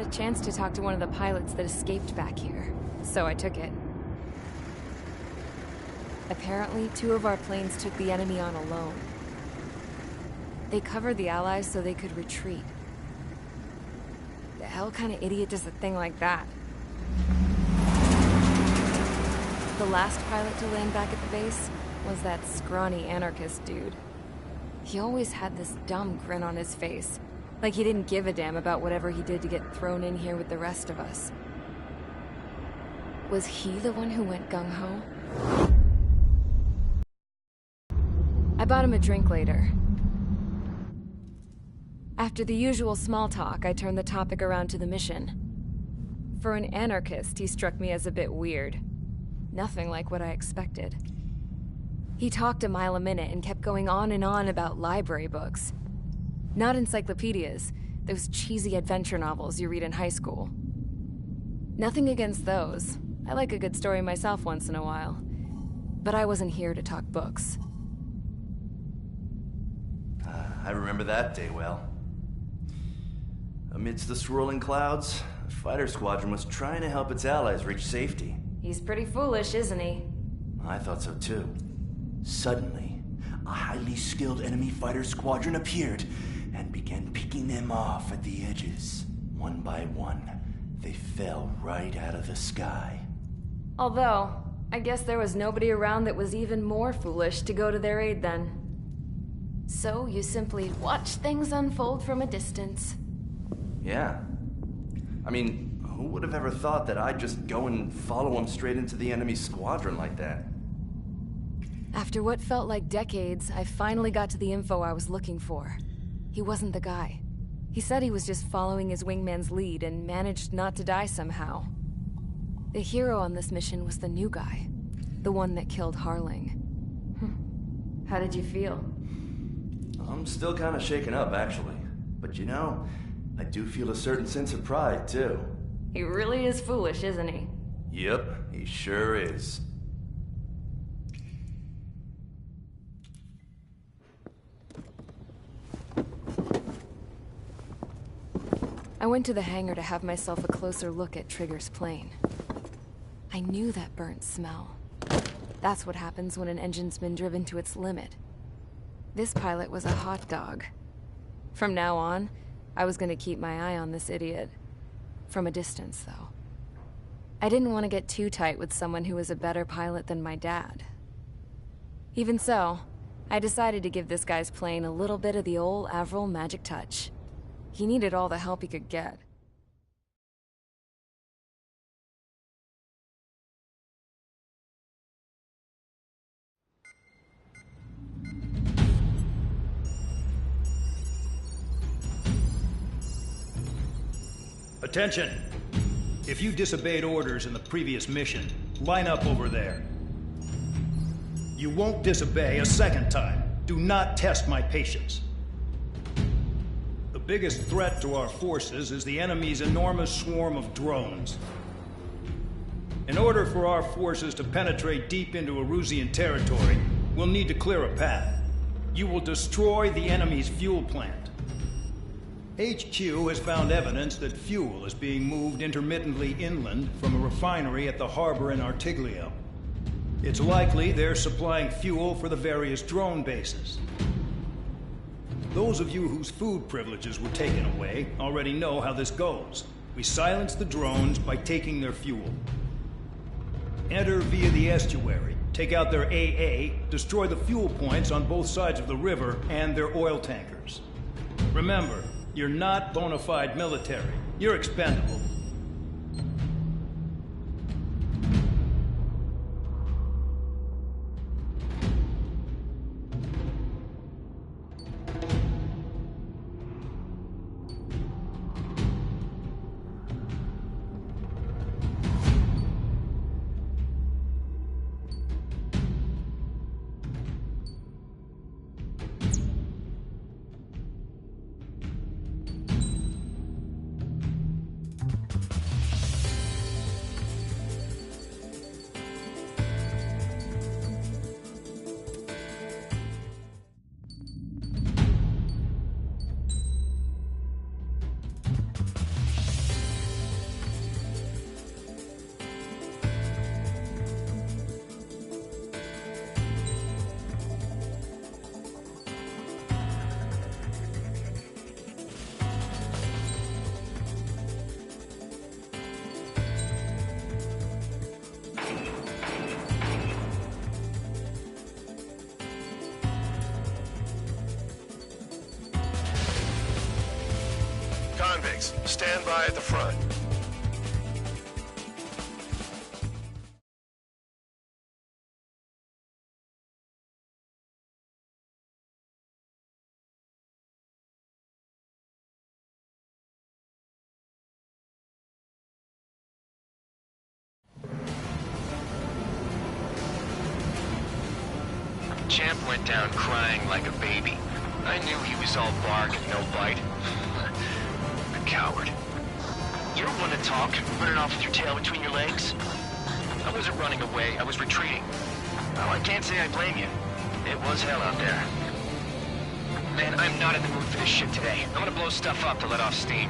had a chance to talk to one of the pilots that escaped back here, so I took it. Apparently, 2 of our planes took the enemy on alone. They covered the Allies so they could retreat. The hell kind of idiot does a thing like that? The last pilot to land back at the base was that scrawny anarchist dude. He always had this dumb grin on his face, like he didn't give a damn about whatever he did to get thrown in here with the rest of us. Was he the one who went gung-ho? I bought him a drink later. After the usual small talk, I turned the topic around to the mission. For an anarchist, he struck me as a bit weird. Nothing like what I expected. He talked a mile a minute and kept going on and on about library books. Not encyclopedias, those cheesy adventure novels you read in high school. Nothing against those. I like a good story myself once in a while. But I wasn't here to talk books. I remember that day well. Amidst the swirling clouds, a fighter squadron was trying to help its allies reach safety. He's pretty foolish, isn't he? I thought so too. Suddenly, a highly skilled enemy fighter squadron appeared and began picking them off at the edges. One by one, they fell right out of the sky. Although, I guess there was nobody around that was even more foolish to go to their aid then. So you simply watch things unfold from a distance. Yeah. I mean, who would have ever thought that I'd just go and follow him straight into the enemy squadron like that? After what felt like decades, I finally got to the info I was looking for. He wasn't the guy. He said he was just following his wingman's lead and managed not to die somehow. The hero on this mission was the new guy. The one that killed Harling. How did you feel? I'm still kind of shaken up, actually. But you know, I do feel a certain sense of pride, too. He really is foolish, isn't he? Yep, he sure is. I went to the hangar to have myself a closer look at Trigger's plane. I knew that burnt smell. That's what happens when an engine's been driven to its limit. This pilot was a hot dog. From now on, I was gonna keep my eye on this idiot. From a distance, though. I didn't want to get too tight with someone who was a better pilot than my dad. Even so, I decided to give this guy's plane a little bit of the old Avril magic touch. He needed all the help he could get. Attention! If you disobeyed orders in the previous mission, line up over there. You won't disobey a second time. Do not test my patience. The biggest threat to our forces is the enemy's enormous swarm of drones. In order for our forces to penetrate deep into Erusian territory, we'll need to clear a path. You will destroy the enemy's fuel plant. HQ has found evidence that fuel is being moved intermittently inland from a refinery at the harbor in Artiglio. It's likely they're supplying fuel for the various drone bases. Those of you whose food privileges were taken away already know how this goes. We silence the drones by taking their fuel. Enter via the estuary, take out their AA, destroy the fuel points on both sides of the river and their oil tankers. Remember, you're not bona fide military. You're expendable. Please, stand by at the front. Champ went down crying like a baby. I knew he was all bark and no bite. A coward. You don't want to talk, running off with your tail between your legs? I wasn't running away, I was retreating. Well, I can't say I blame you. It was hell out there. Man, I'm not in the mood for this shit today. I'm gonna blow stuff up to let off steam.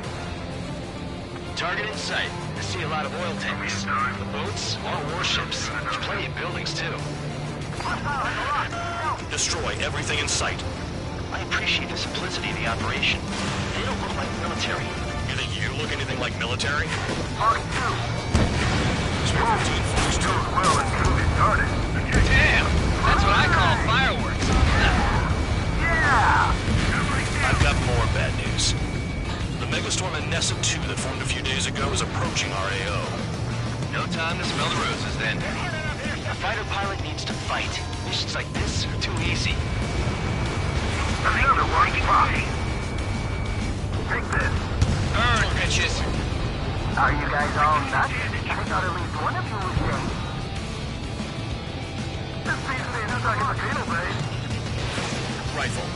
Target in sight. I see a lot of oil tanks. The boats, all warships. There's plenty of buildings, too. Destroy everything in sight. I appreciate the simplicity of the operation. They don't look like military. You think you look anything like military? Mark 2. Spare 15 Fox 2. Well and truly started. Damn! That's what I call fireworks. Yeah! I've got more bad news. The megastorm in Nessa 2 that formed a few days ago is approaching our AO. No time to smell the roses, then. A fighter pilot needs to fight. Missions like this are too easy. Another one spot. Take this. Burn, bitches! Are you guys all nuts? I thought at least one of you was dead. This piece of it looks like a potato bag. Rifle.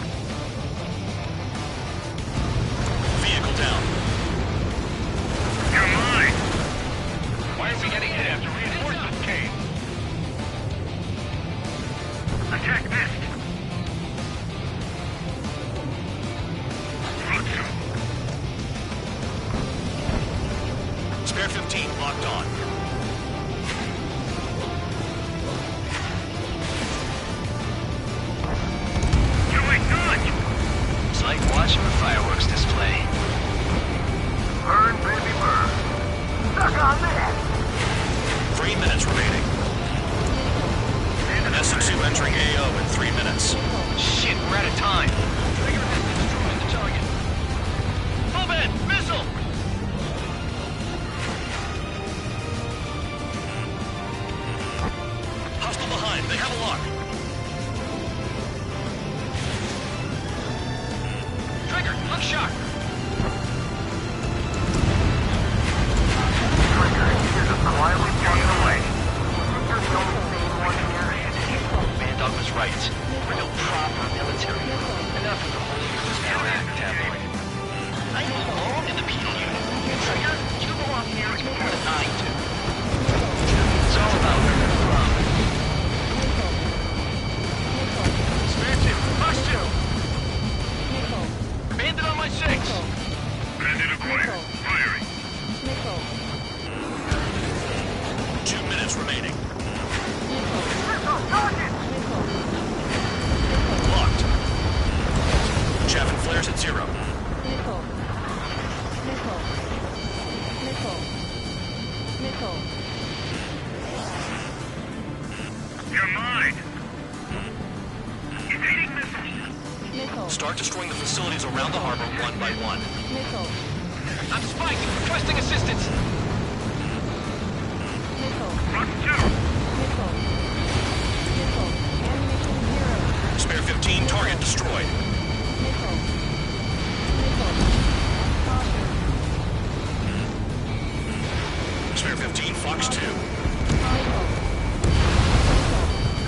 Vehicle down. You're mine. Why is he getting hit after reinforcements came? Attack missed. Spare 15 locked on. You ain't done. It's like watching a fireworks display. Burn, baby, burn. Suck on that. 3 minutes remaining. Nessa 2 entering AO in 3 minutes. Shit, we're out of time. Trigger has destroyed the target. Move in! Missile! Hostile behind. They have a lock. Trigger, look sharp! Here's a quietly walking away. You're the only sane one here. Bandog was right. Real proper military. Enough of the whole news now act tabloid. I belong in the penal unit. Trigger, you belong here more than I do. It's all about where you're from. Expansive, push two! Bandit on my 6! Bandit acquired. Firing. 2 minutes remaining. Locked. Chaff and flares at 0. You're mine. Evading missiles. Start destroying the facilities around the harbor one by one. I'm spiked! Requesting assistance! Mark 2. Spare 15 target destroyed. Spare 15 Fox 2.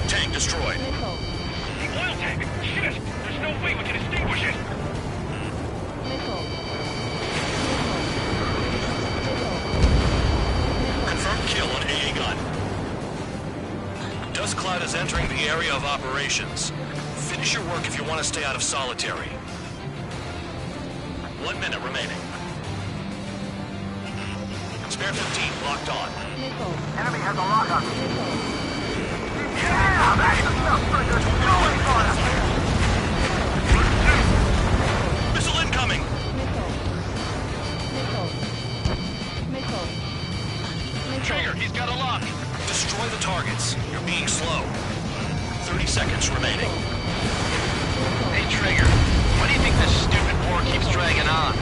Tank destroyed. The oil tank. Shit. There's no way we can extinguish it. Confirmed kill on AA gun. Dust cloud is entering the area of operations. Finish your work if you want to stay out of solitary. 1 minute remaining. Spare 15 locked on. Enemy has a lock on me. Yeah, that's the stuff Trigger's going for us. Missile incoming! Trigger, he's got a lock! Destroy the targets. You're being slow. 30 seconds remaining. Hey, Trigger, why do you think this stupid war keeps dragging on?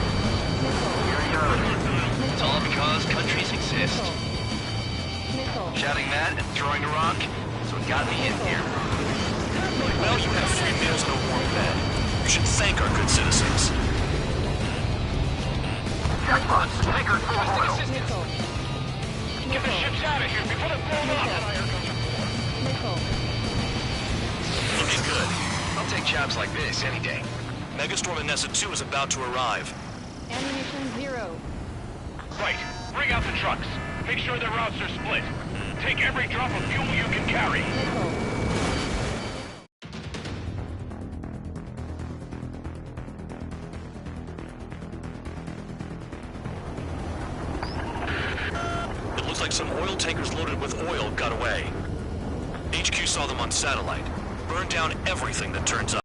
Here you It's all because countries exist. Missile. Shouting that and throwing a rock is what got me in here. Well, you have 3 meals and a warm bed. You should thank our good citizens. Jackpot! Tankers full of oil! Missile. Get the ships out of here before they blow up! Missile. Looking good. I'll take jobs like this any day. Megastorm in Nessa 2 is about to arrive. Ammunition 0. Right. Bring out the trucks. Make sure the routes are split. Take every drop of fuel you can carry. Missile. It looks like some oil tankers loaded with oil got away. HQ saw them on satellite. Burned down everything that turns up.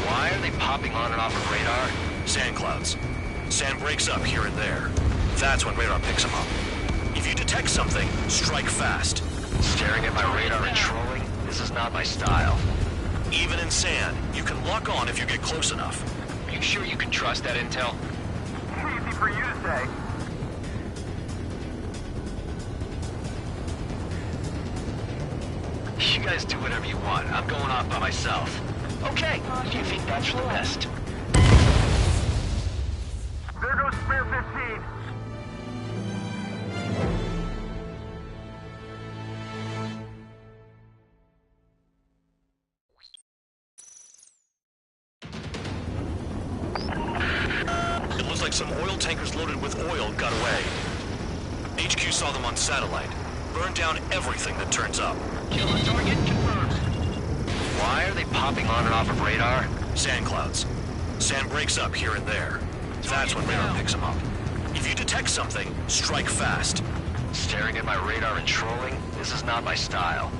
Why are they popping on and off of radar? Sand clouds. Sand breaks up here and there. That's when radar picks them up. If you detect something, strike fast. Staring at my radar and trolling? This is not my style. Even in sand, you can lock on if you get close enough. Are you sure you can trust that intel? Easy for you to say. You guys do whatever you want. I'm going off by myself. Okay, if you think that's for the best. There goes Spare 15. It looks like some oil tankers loaded with oil got away. HQ saw them on satellite. Burned down everything that turns up. Kill the target confirmed. Why are they popping on and off of radar? Sand clouds. Sand breaks up here and there. That's when radar picks them up. If you detect something, strike fast. Staring at my radar and trolling? This is not my style.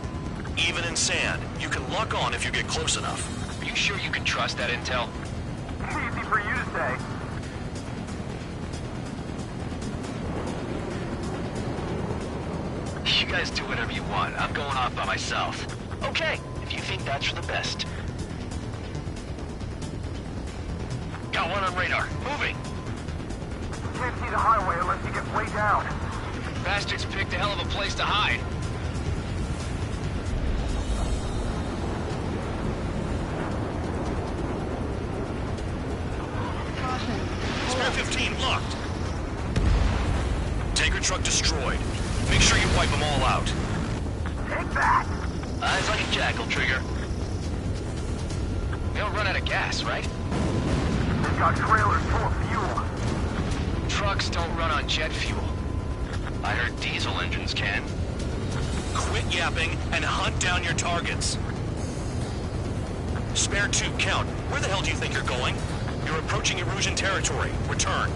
Even in sand, you can lock on if you get close enough. Are you sure you can trust that intel? Easy for you to say. You guys do whatever you want. I'm going off by myself. Okay, if you think that's for the best. Got one on radar. Moving. Can't see the highway unless you get way down. Bastards picked a hell of a place to hide. Spare 15 locked. Tanker truck destroyed. Make sure you wipe them all out. Take that! Eyes like a jackal, Trigger. We don't run out of gas, right? They've got trailers full of fuel. Trucks don't run on jet fuel. I heard diesel engines can. Quit yapping and hunt down your targets. Spare 2, count. Where the hell do you think you're going? You're approaching Erusian territory. Return.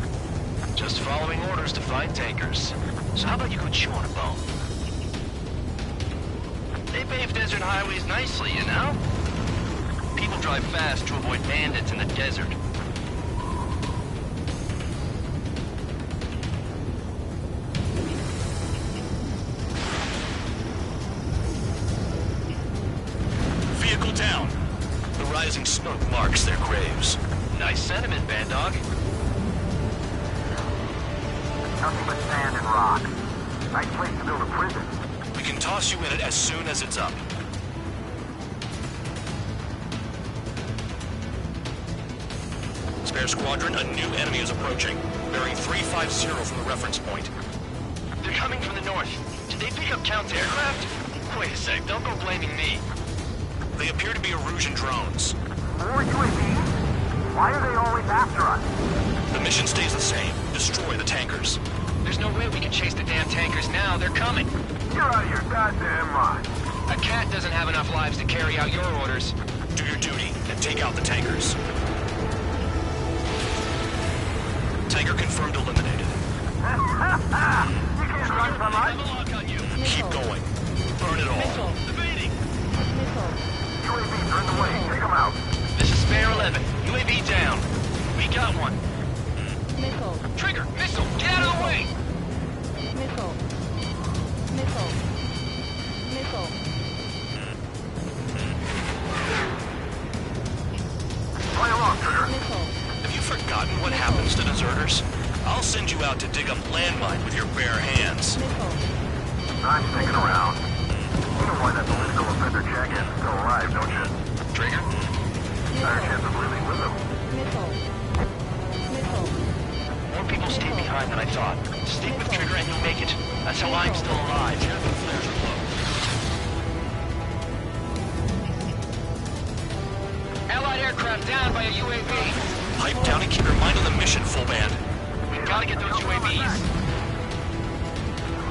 Just following orders to find tankers. So how about you go chew on a bone? They pave desert highways nicely, you know? People drive fast to avoid bandits in the desert. Vehicle down. The rising smoke marks their graves. Nice sentiment, Band Dog. Nothing but sand and rock. Nice place to build a prison. We can toss you in it as soon as it's up. Spare squadron, a new enemy is approaching. Bearing 350 from the reference point. They're coming from the north. Did they pick up counter-aircraft? Wait a sec, don't go blaming me. They appear to be Erusian drones. More UAVs? Why are they always after us? The mission stays the same. Destroy the tankers. There's no way we can chase the damn tankers now. They're coming. You're out of your goddamn mind. A cat doesn't have enough lives to carry out your orders. Do your duty and take out the tankers. Tanker confirmed eliminated. You can't run from us. Lock on you. Keep going. Burn it all. Evading. UAVs are in the way. Take them out. This is Spare 11. UAV down. We got one. Missile. Trigger, missile, get out of the way! Missile. Missile. Missile. Play along, Trigger. Missile. Have you forgotten what happened? deserters? I'll send you out to dig up landmine with your bare hands. I'm sticking around. You know why that political offender jackass is still alive, don't you? Trigger? Better chance of living with him. More people stay behind than I thought. Stick with Trigger and you'll make it. That's how I'm still alive. Flares are low. Allied aircraft down by a UAV. Pipe down and keep your mind on the mission, full band. We gotta get those UAVs.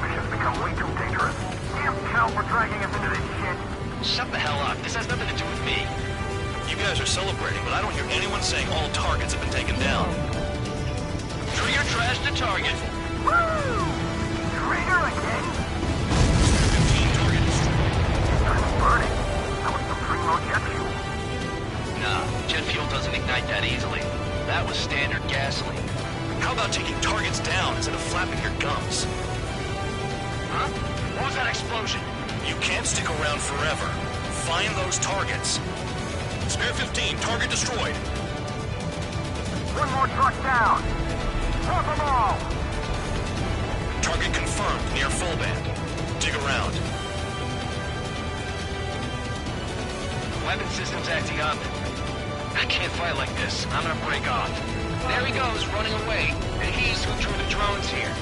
Mission's become way too dangerous. Damn cow for dragging us into this shit. Shut the hell up. This has nothing to do with me. You guys are celebrating, but I don't hear anyone saying all targets have been taken down. Trigger trash the target. Woo! Trigger again? 15 targets. It's burning. That was some primo jet fuel. Nah, jet fuel doesn't ignite that easily. That was standard gasoline. How about taking targets down instead of flapping your gums? Huh? What was that explosion? You can't stick around forever. Find those targets. Spare 15, target destroyed. One more truck down. Drop them all. Target confirmed near full band. Dig around. Weapon system's acting up. I can't fight like this. I'm gonna break off. There he goes, running away. And he's who drew the drones here.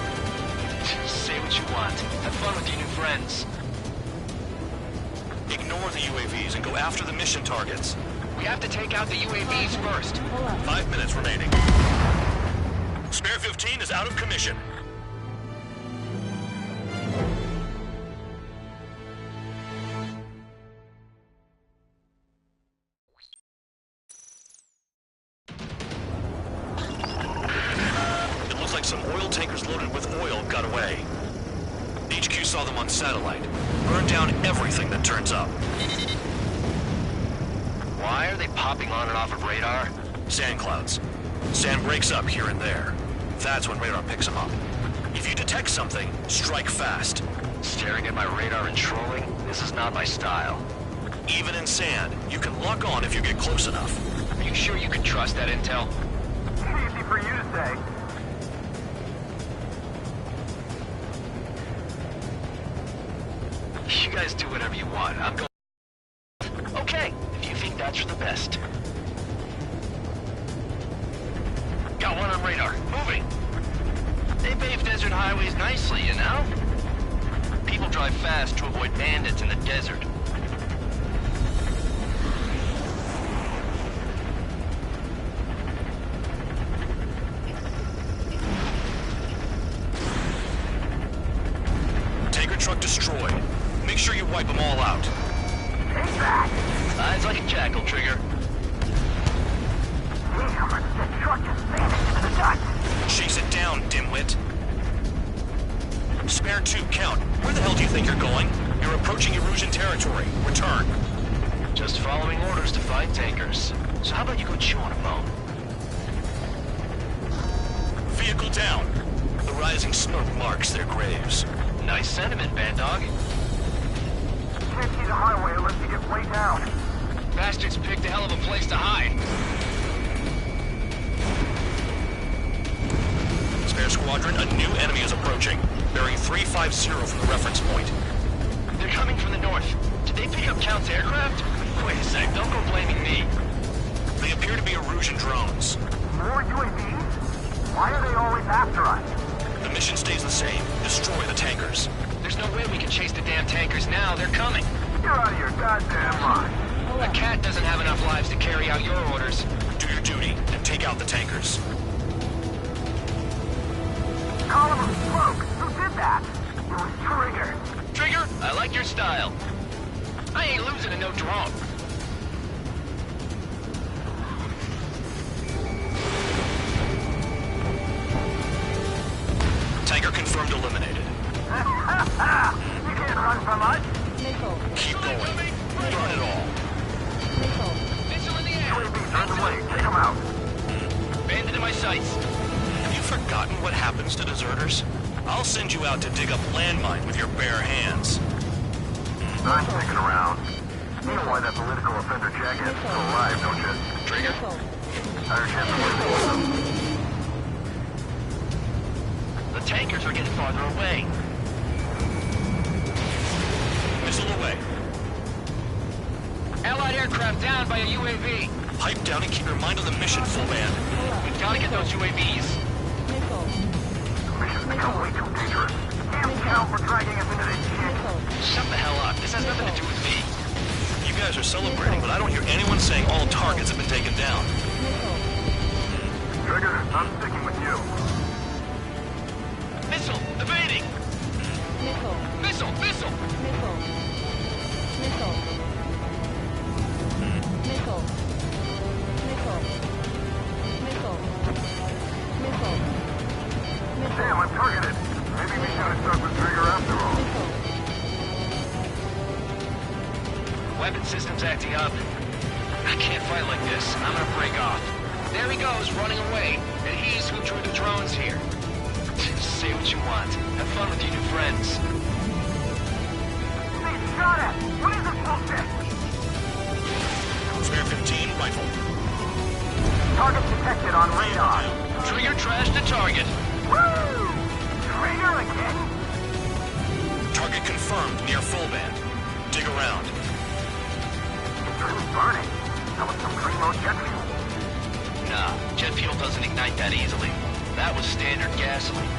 Say what you want. Have fun with your new friends. Ignore the UAVs and go after the mission targets. We have to take out the UAVs first. 5 minutes remaining. Spare 15 is out of commission. It looks like some oil tankers loaded with oil got away. HQ saw them on satellite. Burned down everything that turns up. Why are they popping on and off of radar? Sand clouds. Sand breaks up here and there. That's when radar picks them up. If you detect something, strike fast. Staring at my radar and trolling? This is not my style. Even in sand, you can lock on if you get close enough. Are you sure you can trust that intel? Easy for you to say. You guys do whatever you want. I'm going... Okay, if you think that's for the best. Got one on radar. Moving. They pave desert highways nicely, you know? People drive fast to avoid bandits in the desert. Tanker truck destroyed. Make sure you wipe them all out. Take that! Eyes like a jackal, Trigger. Damn, that truck just slammed into the dust. Chase it down, dimwit. Spare 2, count. Where the hell do you think you're going? You're approaching Erusian territory. Return. Just following orders to find tankers. So how about you go chew on a bone? Vehicle down. The rising smoke marks their graves. Nice sentiment, Bad Dog. Can't see the highway unless you get way down. Bastards picked a hell of a place to hide. Spare squadron, a new enemy is approaching. Bearing 350 from the reference point. They're coming from the north. Did they pick up Count's aircraft? Wait a sec, don't go blaming me. They appear to be Erusian drones. More UAVs? Why are they always after us? The mission stays the same. Destroy the tankers. There's no way we can chase the damn tankers now. They're coming. You're out of your goddamn mind. A cat doesn't have enough lives to carry out your orders. Do your duty and take out the tankers. Column of smoke. Who did that? It was Trigger. Trigger, I like your style. I ain't losing to no drone. Tanker confirmed eliminated. You can't run from us. Keep going. Run it all. Missile in the air. UAVs on the way. Take them out. Bandit in my sights. Have you forgotten what happens to deserters? I'll send you out to dig up landmine with your bare hands. I'm sticking around. You know why that political offender jackass is still alive, don't you? Trigger. Better chance of living with him. tankers are getting farther away. Missile away. Allied aircraft down by a UAV. Pipe down and keep your mind on the mission, full band. We've got to get those UAVs. Mission's become way too dangerous. Damn count for dragging us into this shit. Shut the hell up. This has nothing to do with me. You guys are celebrating, but I don't hear anyone saying all targets have been taken down. Trigger, I'm sticking with you. Missile! Evading! Missile! Missile! Damn, I'm targeted. Maybe we should have stuck with Trigger after all. Weapon system's acting up. I can't fight like this. I'm gonna break off. There he goes, running away. And he's who drew the drones here. Say what you want. Have fun with your new friends. They shot at! What is this bullshit? Spare 15, rifle. Target detected on radar. Trigger trashed the target. Woo! Trigger again? Target confirmed near full band. Dig around. It's really burning. That was some primo jet fuel. Nah, jet fuel doesn't ignite that easily. That was standard gasoline.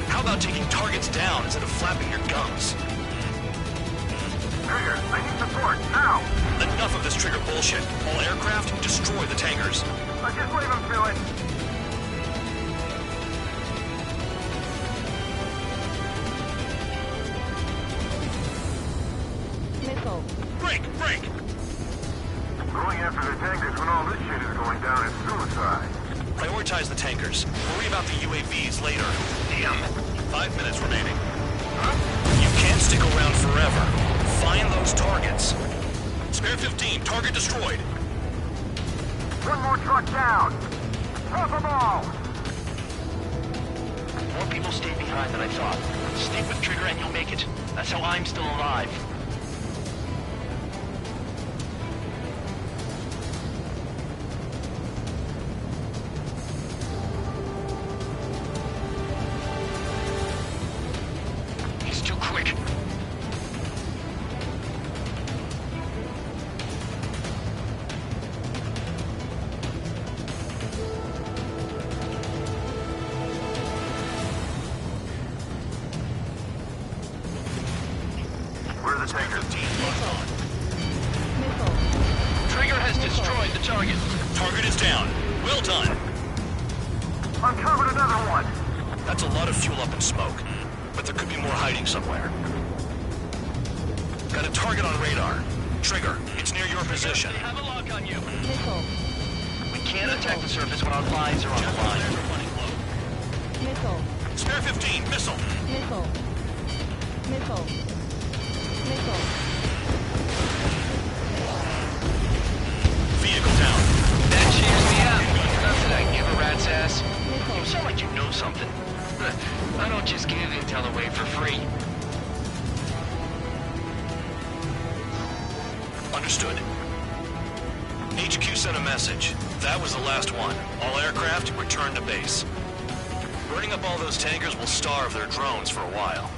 How about taking targets down instead of flapping your gums? Trigger, I need support, now! Enough of this Trigger bullshit. All aircraft, destroy the tankers. I just leave him to it. Break! Break! Going after the tankers when all this shit is going down is suicide. Prioritize the tankers. Worry about the UAVs later. Damn. 5 minutes remaining. You can't stick around forever. Find those targets. Spare 15, target destroyed. One more truck down. Drop them all. More people stayed behind than I thought. Stick with Trigger and you'll make it. That's how I'm still alive. He's too quick. Where are the tankers? Trigger has destroyed the target. Target is down. Well done. Uncovered another one. That's a lot of fuel up in smoke. But there could be more hiding somewhere. Got a target on radar. Trigger, it's near your position. They have a lock on you. We can't attack the surface when our lives are on the line. Spare 15, missile. Vehicle down. That cheers me up. Not that I give a rat's ass. You sound like you know something. I don't just give intel away for free. Understood. HQ sent a message. That was the last one. All aircraft, return to base. Burning up all those tankers will starve their drones for a while.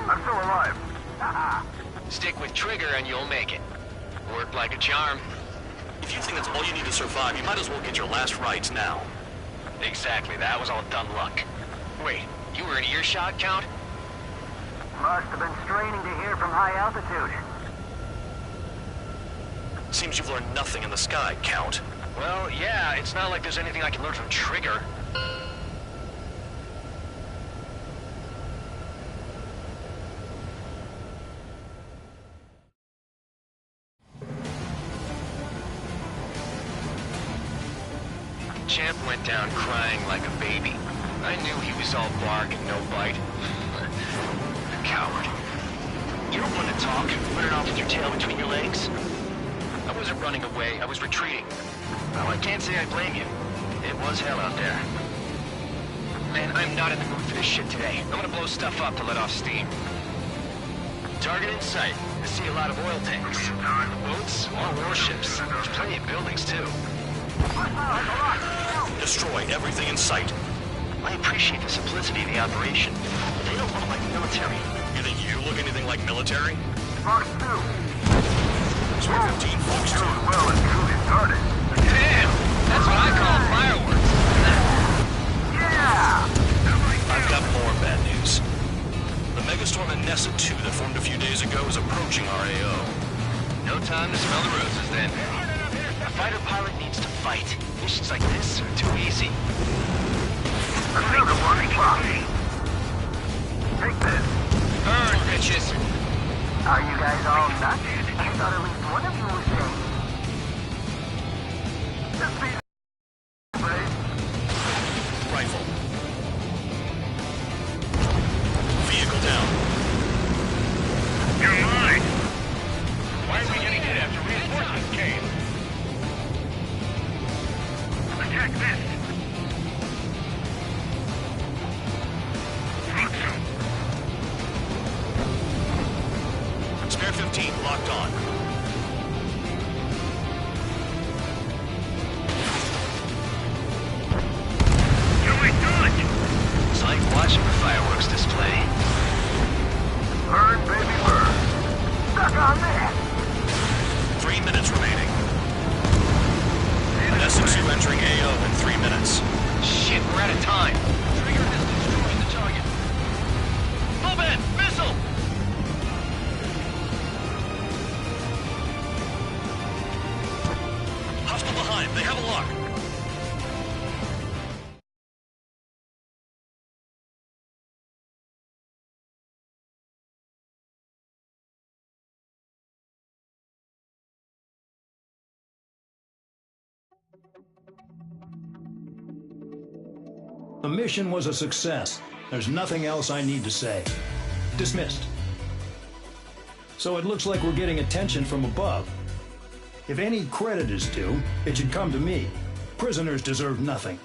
I'm still alive. Stick with Trigger and you'll make it. Worked like a charm. If you think that's all you need to survive, you might as well get your last rites now. Exactly, that was all dumb luck. Wait, you were in earshot, Count? Must have been straining to hear from high altitude. Seems you've learned nothing in the sky, Count. Well, yeah, it's not like there's anything I can learn from Trigger. Champ went down crying like a baby. I knew he was all bark and no bite. The coward. You don't want to talk, running off with your tail between your legs. I wasn't running away, I was retreating. Well, I can't say I blame you. It was hell out there. Man, I'm not in the mood for this shit today. I'm gonna blow stuff up to let off steam. Target in sight. I see a lot of oil tanks. Boats, more warships. There's plenty of buildings, too. Destroy everything in sight. I appreciate the simplicity of the operation. They don't look like military. You think you look anything like military? Fox 2. Square 15, Fox 2. Well and truly started. Damn! That's what I call fireworks. Yeah! I've got more bad news. The megastorm in Nessa 2 that formed a few days ago is approaching our AO. No time to smell the roses then. A fighter pilot needs to fight. Missions like this are too easy. Another one spot. Take this. Burn, bitches! Are you guys all nuts? I thought at least one of you was safe. Just be brave. Rifle. Vehicle down. You're mine! Why are we getting hit after reinforcements came? Attack this! Spare 15 locked on. Doing good! It's like watching a fireworks display. Burn, baby, burn. Stuck on that. 3 minutes remaining. Nessa 2 entering AO in 3 minutes. Shit, we're out of time. Trigger has destroyed the target. Move in! Missile! Hostile behind. They have a lock. The mission was a success. There's nothing else I need to say. Dismissed. So it looks like we're getting attention from above. If any credit is due, it should come to me. Prisoners deserve nothing.